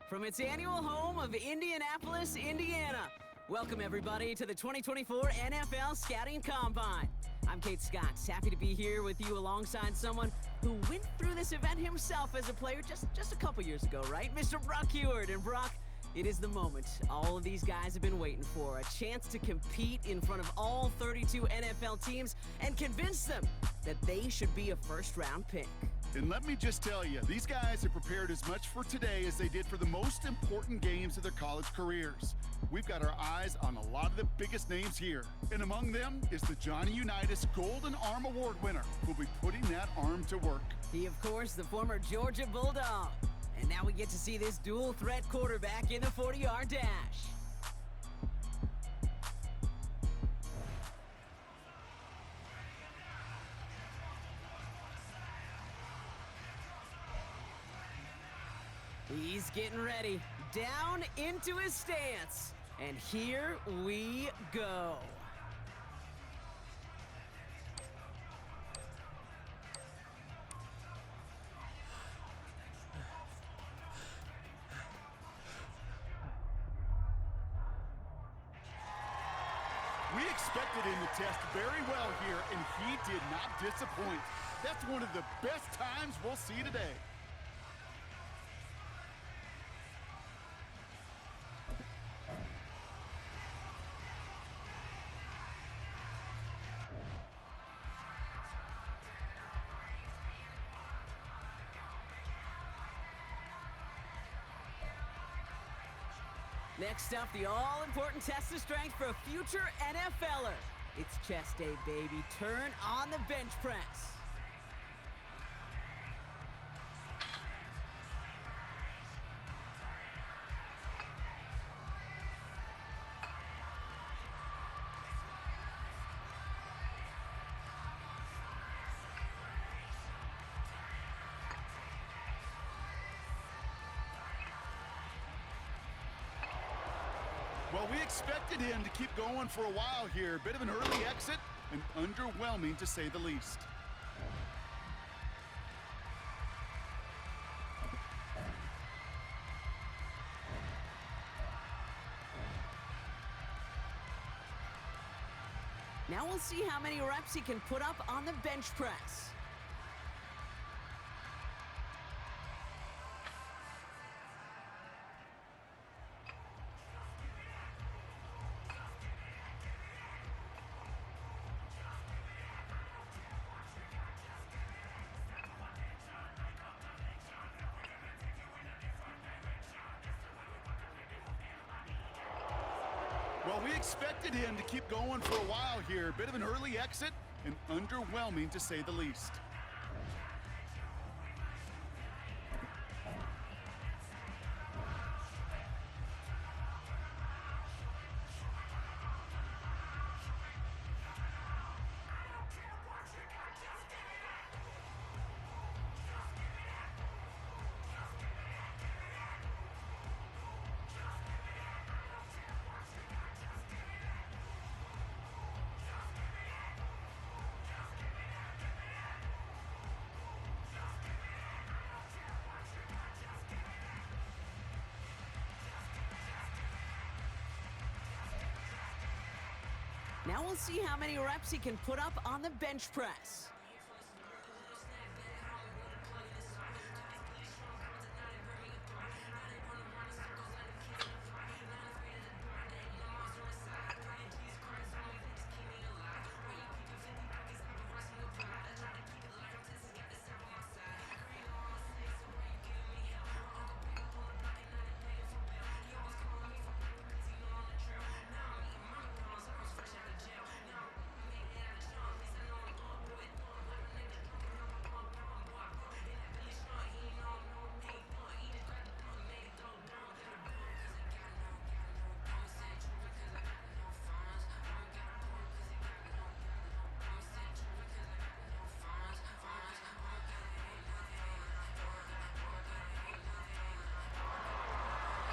from its annual home of Indianapolis, Indiana. Welcome, everybody, to the 2024 NFL Scouting Combine. I'm Kate Scott, happy to be here with you alongside someone who went through this event himself as a player just a couple years ago, right? Mr. Brock Heward. And Brock, it is the moment all of these guys have been waiting for, a chance to compete in front of all 32 NFL teams and convince them that they should be a first-round pick. And let me just tell you, these guys have prepared as much for today as they did for the most important games of their college careers. We've got our eyes on a lot of the biggest names here. And among them is the Johnny Unitas Golden Arm Award winner, who'll be putting that arm to work. He, of course, the former Georgia Bulldog. And now we get to see this dual-threat quarterback in the 40-yard dash. He's getting ready, down into his stance, and here we go. We expected him to test very well here, and he did not disappoint. That's one of the best times we'll see today. Next up, the all-important test of strength for a future NFLer. It's chest day, baby. Turn on the bench press. Well, we expected him to keep going for a while here. Bit of an early exit and underwhelming to say the least. Now we'll see how many reps he can put up on the bench press. Well, we expected him to keep going for a while here. Bit of an early exit and underwhelming to say the least. Now we'll see how many reps he can put up on the bench press.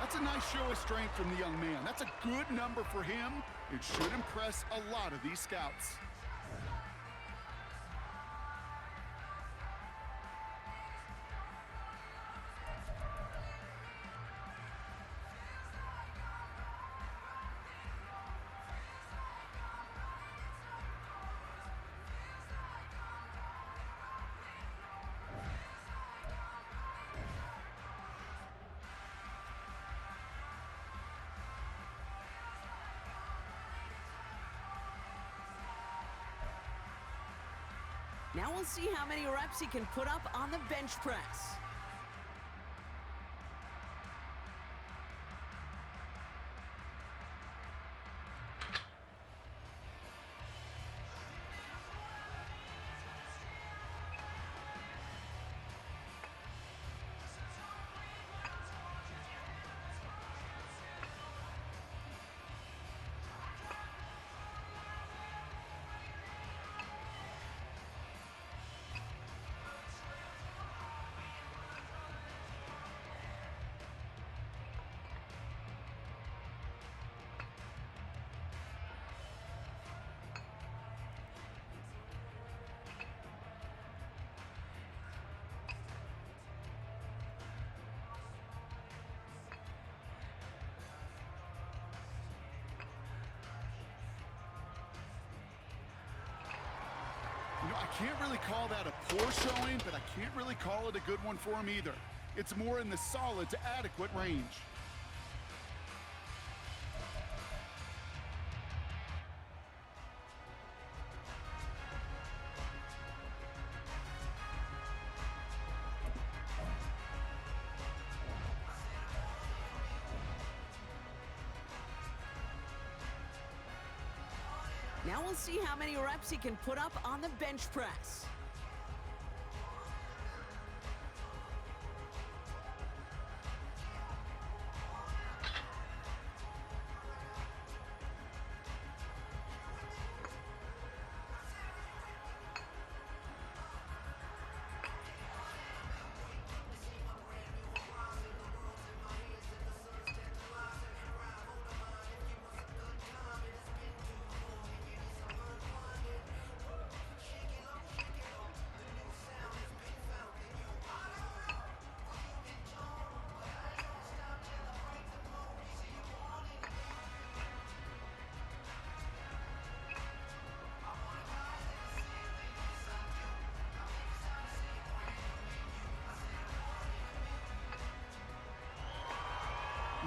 That's a nice show of strength from the young man. That's a good number for him. It should impress a lot of these scouts. Now we'll see how many reps he can put up on the bench press. You know, I can't really call that a poor showing, but I can't really call it a good one for him either. It's more in the solid to adequate range. Now we'll see how many reps he can put up on the bench press.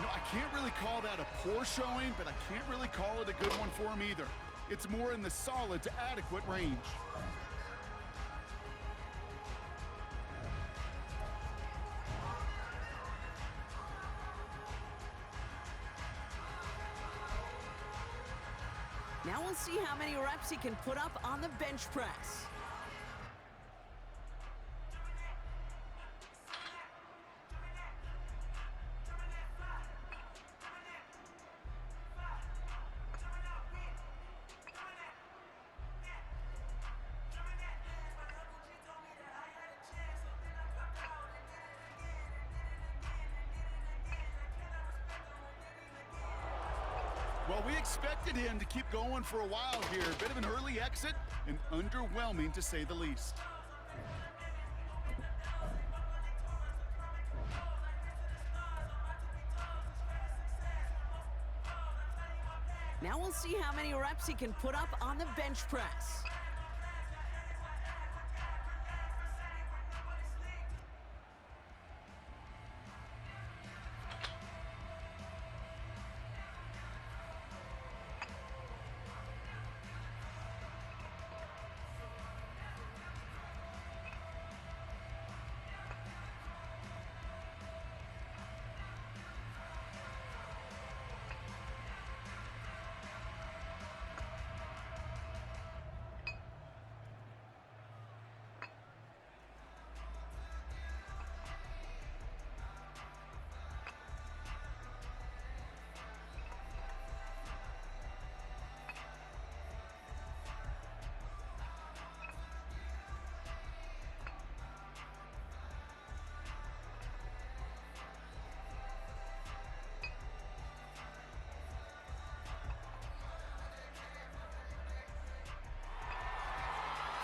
You know, I can't really call that a poor showing, but I can't really call it a good one for him either. It's more in the solid to adequate range. Now we'll see how many reps he can put up on the bench press. Well, we expected him to keep going for a while here. A bit of an early exit and underwhelming to say the least. Now we'll see how many reps he can put up on the bench press.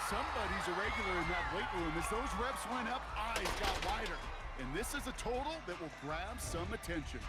Somebody's a regular in that weight room. As those reps went up, eyes got wider. And this is a total that will grab some attention.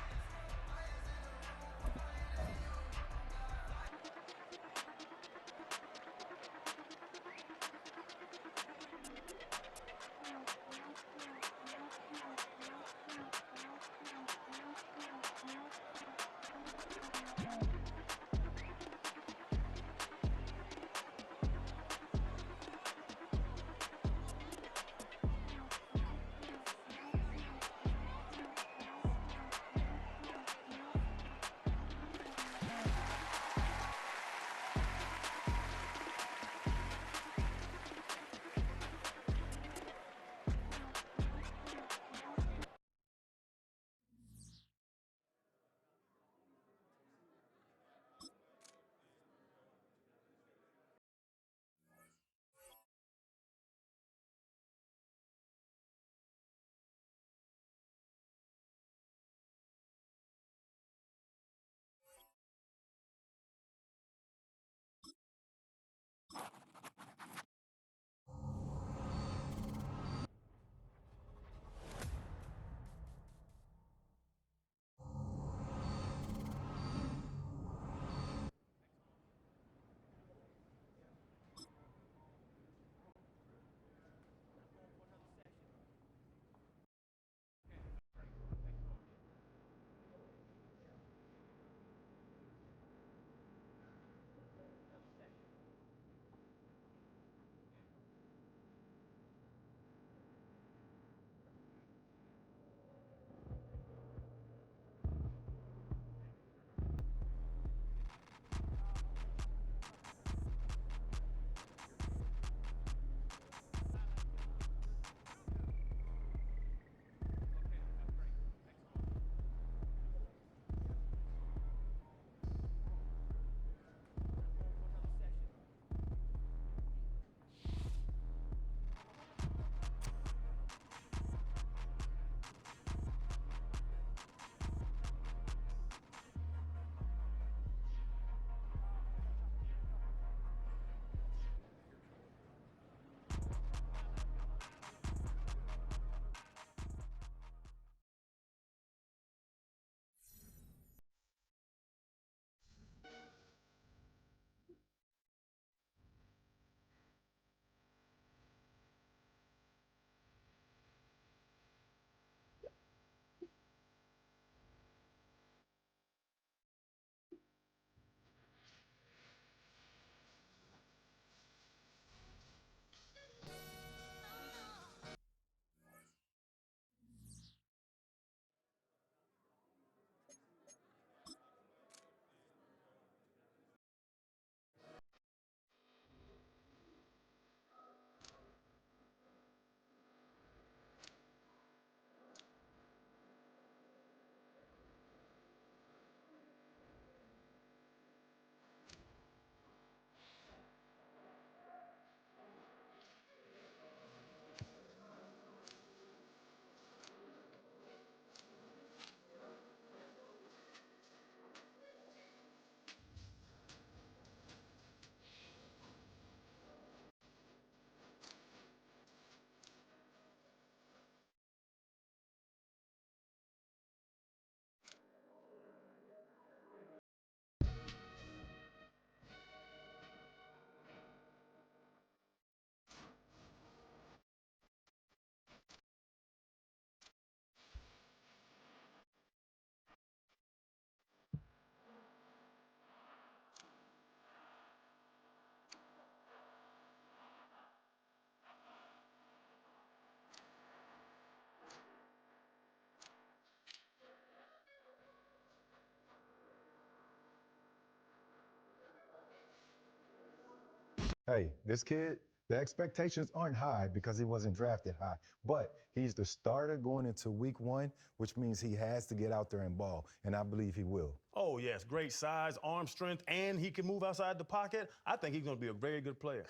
Hey, this kid, the expectations aren't high because he wasn't drafted high, but he's the starter going into week 1, which means he has to get out there and ball, and I believe he will. Oh, yes, great size, arm strength, and he can move outside the pocket. I think he's going to be a very good player.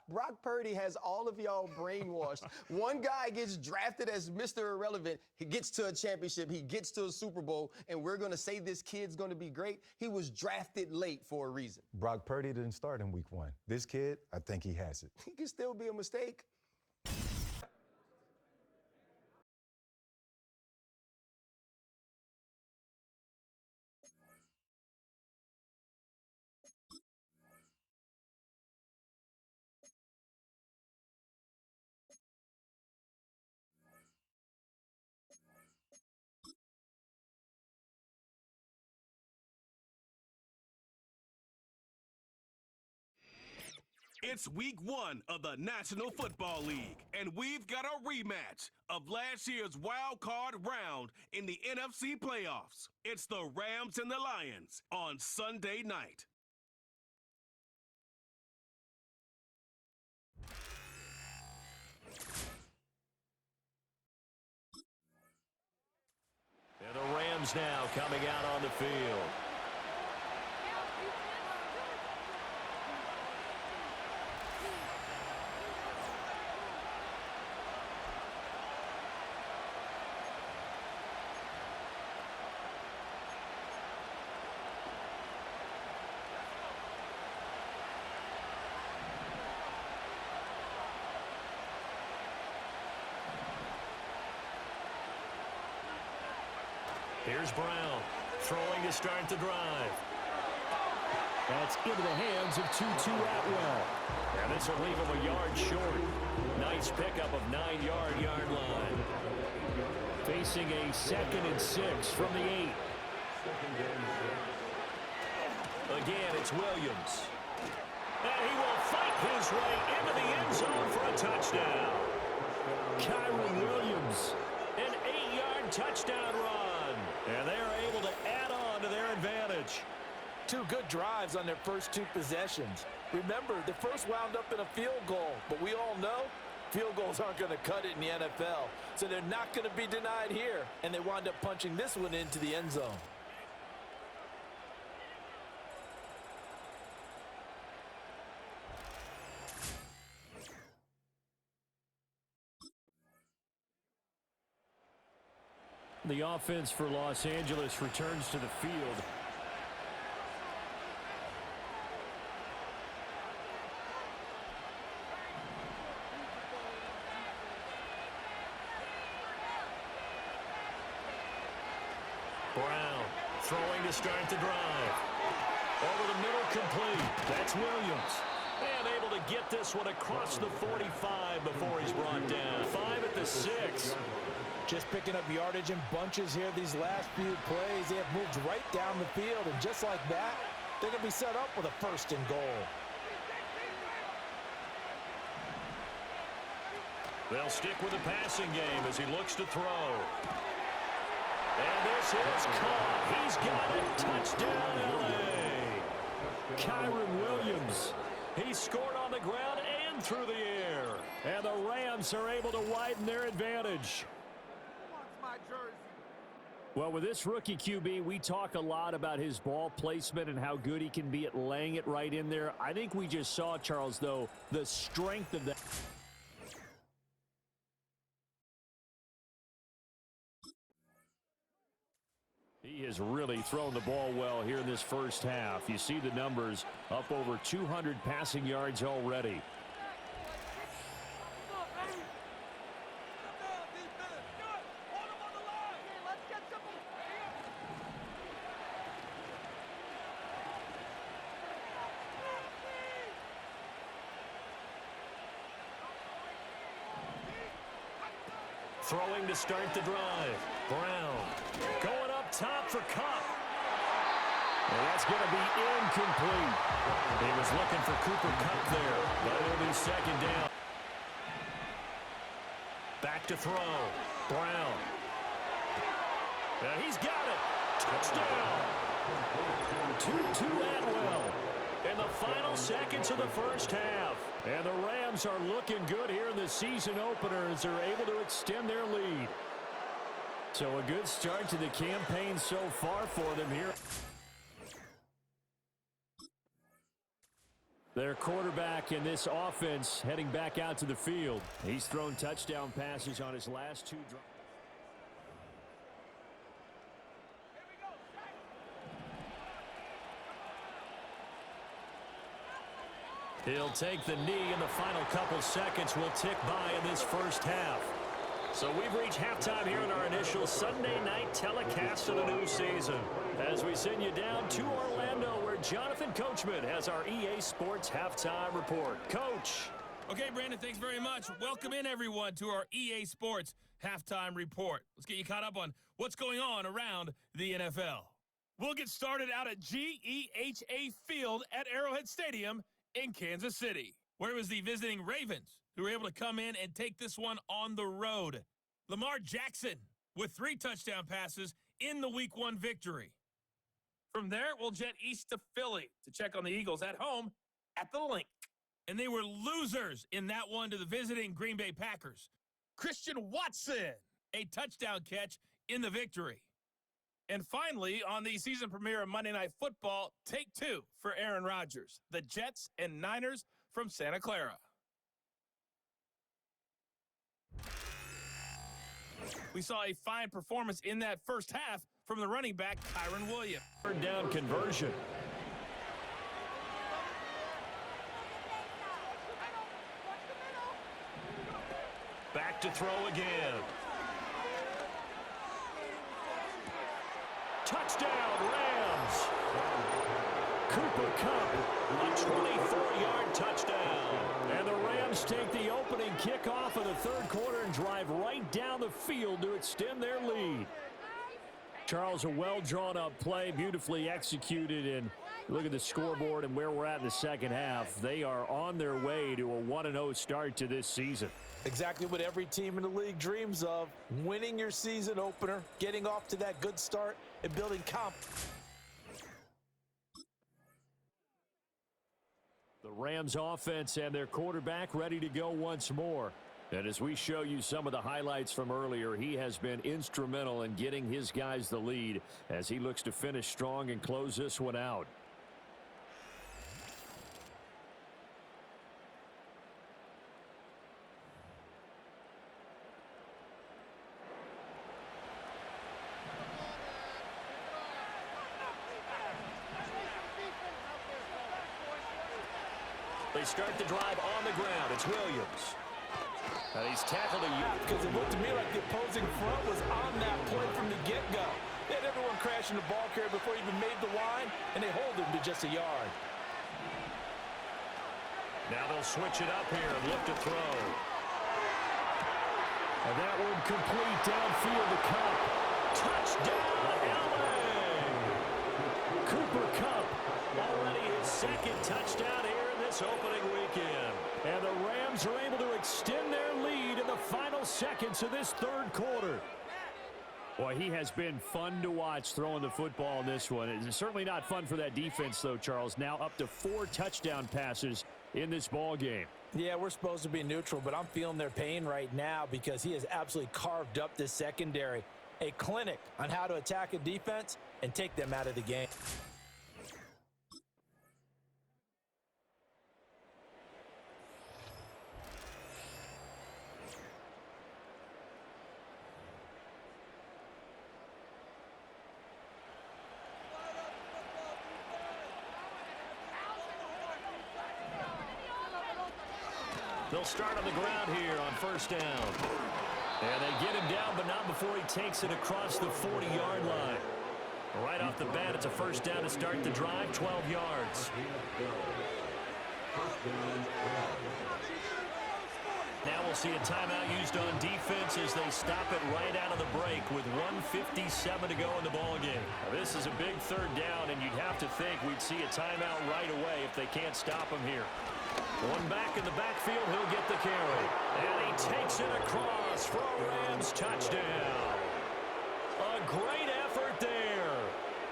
Brock Purdy has all of y'all brainwashed. One guy gets drafted as Mr. Irrelevant. He gets to a championship. He gets to a Super Bowl, and we're going to say this kid's going to be great. He was drafted late for a reason. Brock Purdy didn't start in week 1. This kid, I think he has it. He can still be a mistake. It's week 1 of the National Football League, and we've got a rematch of last year's wild card round in the NFC playoffs. It's the Rams and the Lions on Sunday night. And the Rams now coming out on the field. Here's Brown, throwing to start the drive. That's into the hands of Tutu Atwell. And this will leave him a yard short. Nice pickup of 9-yard line. Facing a 2nd and 6 from the 8. Again, it's Williams. And he will fight his way into the end zone for a touchdown. Kyron Williams, an 8-yard touchdown run. And they are able to add on to their advantage. 2 good drives on their first 2 possessions. Remember, the first wound up in a field goal, but we all know field goals aren't going to cut it in the NFL. So they're not going to be denied here, and they wound up punching this one into the end zone. The offense for Los Angeles returns to the field. Brown throwing to start the drive. Over the middle, complete. That's Williams. And able to get this one across the 45 before he's brought down. 5 at the 6. Just picking up yardage in bunches here these last few plays. They have moved right down the field, and just like that, they're going to be set up with a 1st and goal. They'll stick with the passing game as he looks to throw. And this is caught. He's got it. Touchdown, L.A. Kyron Williams. He scored on the ground and through the air. And the Rams are able to widen their advantage. Well, with this rookie QB, we talk a lot about his ball placement and how good he can be at laying it right in there. I think we just saw, Charles, though, the strength of that. He has really thrown the ball well here in this first half. You see the numbers, up over 200 passing yards already. Throwing to start the drive. Brown going up top for Cup. And that's going to be incomplete. He was looking for Cooper Kupp there, but it'll be 2nd down. Back to throw. Brown. And he's got it. Touchdown. Tutu Atwell. in the final seconds of the first half. And the Rams are looking good here in the season opener as they're able to extend their lead. So a good start to the campaign so far for them here. Their quarterback in this offense heading back out to the field. He's thrown touchdown passes on his last 2 drives. He'll take the knee, and the final couple seconds will tick by in this first half. So we've reached halftime here in our initial Sunday night telecast of the new season. As we send you down to Orlando, where Jonathan Coachman has our EA Sports Halftime Report. Coach. Okay, Brandon, thanks very much. Welcome in, everyone, to our EA Sports Halftime Report. Let's get you caught up on what's going on around the NFL. We'll get started out at GEHA Field at Arrowhead Stadium in Kansas City, where it was the visiting Ravens who were able to come in and take this one on the road. Lamar Jackson with 3 touchdown passes in the Week 1 victory. From there, we'll jet east to Philly to check on the Eagles at home at the Link. And they were losers in that one to the visiting Green Bay Packers. Christian Watson, a touchdown catch in the victory. And finally, on the season premiere of Monday Night Football, take 2 for Aaron Rodgers, the Jets and Niners from Santa Clara. We saw a fine performance in that first half from the running back, Kyron Williams. Third down conversion. Back to throw again. Touchdown, Rams. Cooper Kupp, a 24-yard touchdown. And the Rams take the opening kickoff of the third quarter and drive right down the field to extend their lead. Charles, a well-drawn-up play, beautifully executed, and look at the scoreboard and where we're at in the second half. They are on their way to a 1-0 start to this season. Exactly what every team in the league dreams of, winning your season opener, getting off to that good start, and building confidence. The Rams offense and their quarterback ready to go once more. And as we show you some of the highlights from earlier, he has been instrumental in getting his guys the lead as he looks to finish strong and close this one out. They start the drive on the ground. It's Williams. And he's tackled a youth. Because it looked to me like the opposing front was on that play from the get-go. They had everyone crashing the ball carrier before he even made the line, and they hold him to just a yard. Now they'll switch it up here and look to throw. And that one complete downfield to Kupp. Touchdown, LA! Cooper Kupp, already his second touchdown here in this opening weekend. And the Rams are able to extend their lead in the final seconds of this third quarter. Boy, he has been fun to watch throwing the football in this one. It's certainly not fun for that defense, though, Charles. Now up to 4 touchdown passes in this ball game. Yeah, we're supposed to be neutral, but I'm feeling their pain right now because he has absolutely carved up this secondary. A clinic on how to attack a defense and take them out of the game. They'll start on the ground here on first down. And they get him down, but not before he takes it across the 40-yard line. Right off the bat, it's a first down to start the drive, 12 yards. Now we'll see a timeout used on defense as they stop it right out of the break with 1:57 to go in the ballgame. This is a big third down, and you'd have to think we'd see a timeout right away if they can't stop him here. One back in the backfield, he'll get the carry. And he takes it across for a Rams touchdown. A great effort there.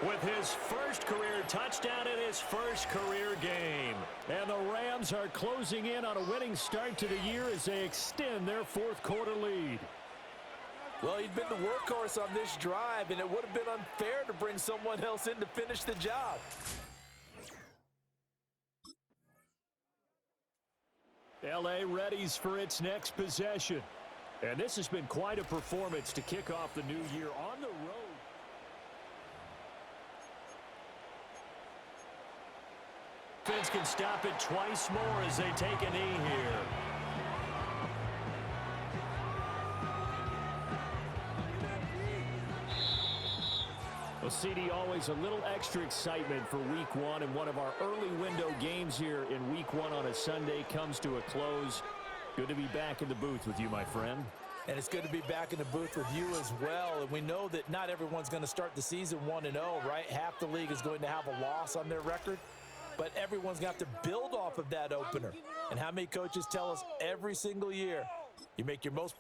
with his first career touchdown in his first career game. And the Rams are closing in on a winning start to the year as they extend their fourth quarter lead. Well, he'd been the workhorse on this drive, and it would have been unfair to bring someone else in to finish the job. LA readies for its next possession. And this has been quite a performance to kick off the new year on the road. Offense can stop it twice more as they take a knee here. Well, CD, always a little extra excitement for week one, and one of our early window games here in week one on a Sunday comes to a close. Good to be back in the booth with you, my friend. And it's good to be back in the booth with you as well. And we know that not everyone's going to start the season 1-0, right? Half the league is going to have a loss on their record. But everyone's got to build off of that opener. And how many coaches tell us every single year, you make your most